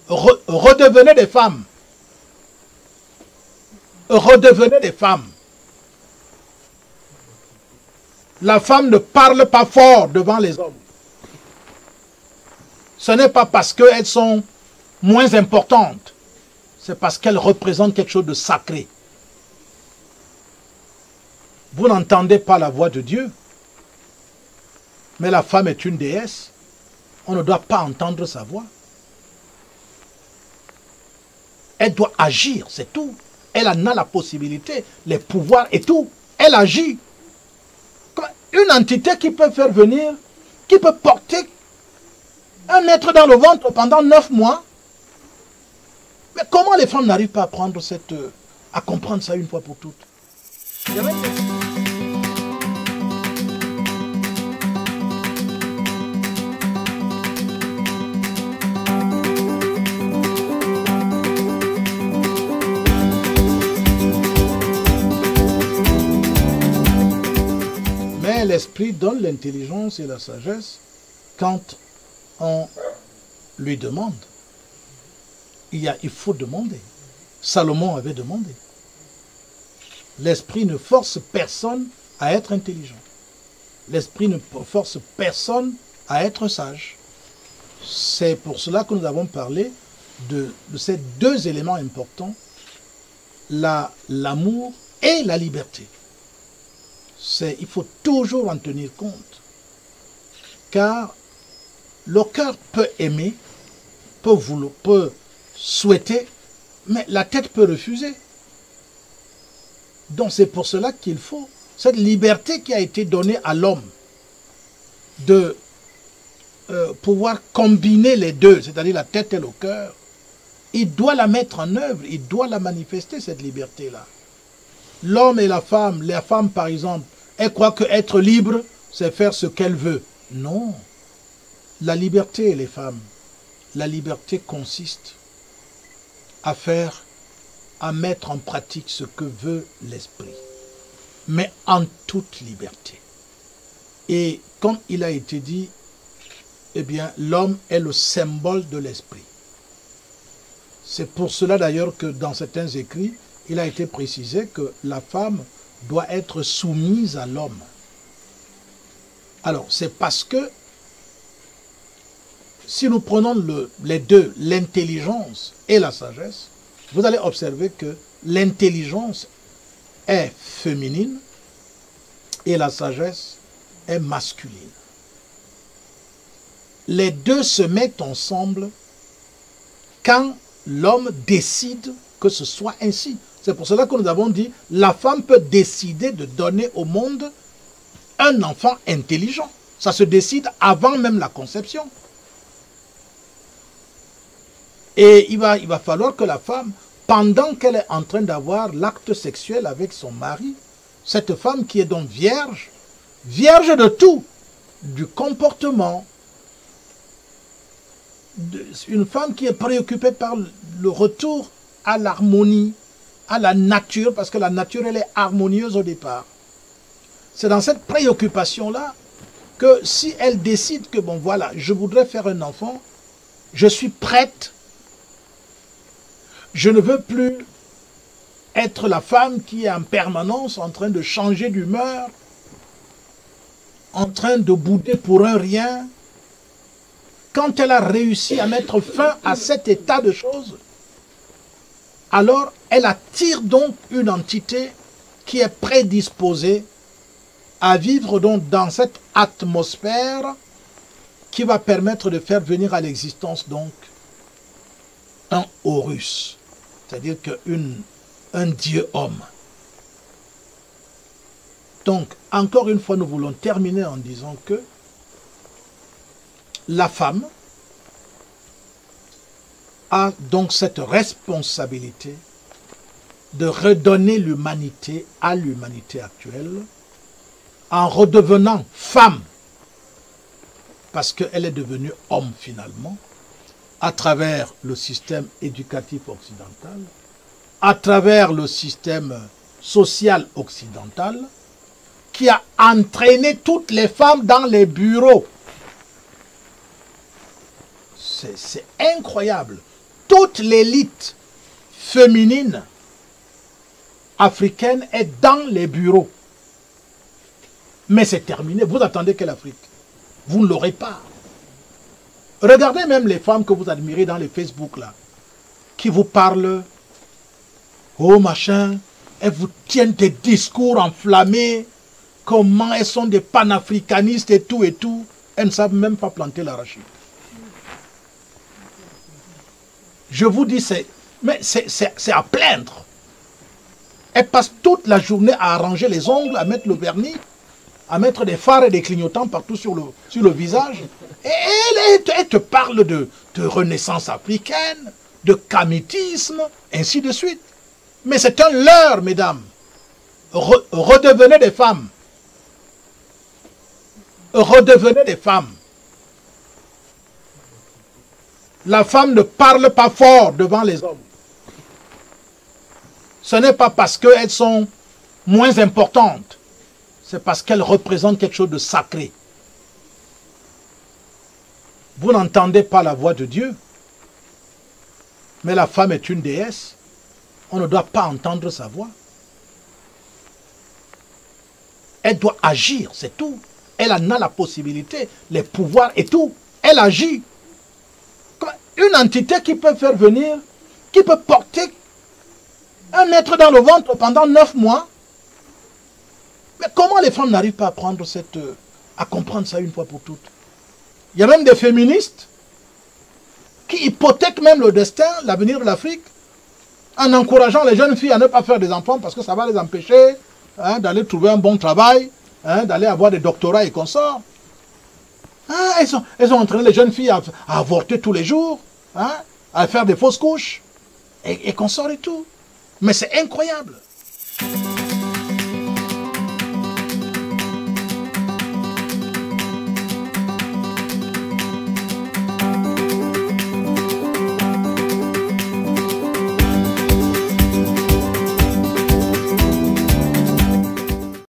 redevenez des femmes. Redevenez des femmes. La femme ne parle pas fort devant les hommes. Ce n'est pas parce qu'elles sont moins importantes. C'est parce qu'elles représentent quelque chose de sacré. Vous n'entendez pas la voix de Dieu. Mais la femme est une déesse. On ne doit pas entendre sa voix. Elle doit agir, c'est tout. Elle en a la possibilité, les pouvoirs et tout. Elle agit. Une entité qui peut faire venir, qui peut porter un être dans le ventre pendant 9 mois. Mais comment les femmes n'arrivent pas à prendre à comprendre ça une fois pour toutes? Mais l'esprit donne l'intelligence et la sagesse quand on lui demande. Il faut demander. Salomon avait demandé. L'esprit ne force personne à être intelligent. L'esprit ne force personne à être sage. C'est pour cela que nous avons parlé de ces deux éléments importants, l'amour et la liberté. Il faut toujours en tenir compte. Car le cœur peut aimer, peut souhaiter, mais la tête peut refuser. Donc c'est pour cela qu'il faut cette liberté qui a été donnée à l'homme de pouvoir combiner les deux, c'est-à-dire la tête et le cœur. Il doit la mettre en œuvre, il doit la manifester, cette liberté-là. L'homme et la femme par exemple, elle croit qu'être libre, c'est faire ce qu'elle veut. Non. La liberté, les femmes, la liberté consiste à mettre en pratique ce que veut l'esprit, mais en toute liberté. Et comme il a été dit, eh bien, l'homme est le symbole de l'esprit. C'est pour cela d'ailleurs que dans certains écrits, il a été précisé que la femme doit être soumise à l'homme. Alors, c'est parce que si nous prenons les deux, l'intelligence et la sagesse, vous allez observer que l'intelligence est féminine et la sagesse est masculine. Les deux se mettent ensemble quand l'homme décide que ce soit ainsi. C'est pour cela que nous avons dit, la femme peut décider de donner au monde un enfant intelligent. Ça se décide avant même la conception. Et il va falloir que la femme, pendant qu'elle est en train d'avoir l'acte sexuel avec son mari, cette femme qui est donc vierge, vierge de tout, du comportement, une femme qui est préoccupée par le retour à l'harmonie, à la nature, parce que la nature, elle est harmonieuse au départ. C'est dans cette préoccupation-là que si elle décide que, bon voilà, je voudrais faire un enfant, je suis prête, je ne veux plus être la femme qui est en permanence en train de changer d'humeur, en train de bouder pour un rien. Quand elle a réussi à mettre fin à cet état de choses, alors elle attire donc une entité qui est prédisposée à vivre donc dans cette atmosphère qui va permettre de faire venir à l'existence donc un Horus, c'est-à-dire un dieu homme. Donc, encore une fois, nous voulons terminer en disant que la femme a donc cette responsabilité de redonner l'humanité à l'humanité actuelle en redevenant femme, parce qu'elle est devenue homme finalement, à travers le système éducatif occidental, à travers le système social occidental, qui a entraîné toutes les femmes dans les bureaux. C'est incroyable. toute l'élite féminine africaine est dans les bureaux. Mais c'est terminé. Vous attendez quelle Afrique? Vous ne l'aurez pas. Regardez même les femmes que vous admirez dans les Facebook là, qui vous parlent, oh machin, elles vous tiennent des discours enflammés, comment elles sont des panafricanistes et tout et tout. Elles ne savent même pas planter l'arachide. Je vous dis, c'est à plaindre. Elles passent toute la journée à arranger les ongles, à mettre le vernis, à mettre des fards et des clignotants partout sur le visage. Et elle te parle de renaissance africaine, de kamitisme, ainsi de suite. Mais c'est un leurre, mesdames. Redevenez des femmes. Redevenez des femmes. La femme ne parle pas fort devant les hommes. Ce n'est pas parce qu'elles sont moins importantes. C'est parce qu'elles représentent quelque chose de sacré. Vous n'entendez pas la voix de Dieu. Mais la femme est une déesse. On ne doit pas entendre sa voix. Elle doit agir, c'est tout. Elle en a la possibilité, les pouvoirs et tout. Elle agit. Une entité qui peut faire venir, qui peut porter un être dans le ventre pendant 9 mois. Mais comment les femmes n'arrivent pas à prendre à comprendre ça une fois pour toutes? Il y a même des féministes qui hypothèquent même le destin, l'avenir de l'Afrique, en encourageant les jeunes filles à ne pas faire des enfants parce que ça va les empêcher d'aller trouver un bon travail, d'aller avoir des doctorats et consorts. Elles ont entraîné les jeunes filles à avorter tous les jours, à faire des fausses couches et consorts et tout. Mais c'est incroyable.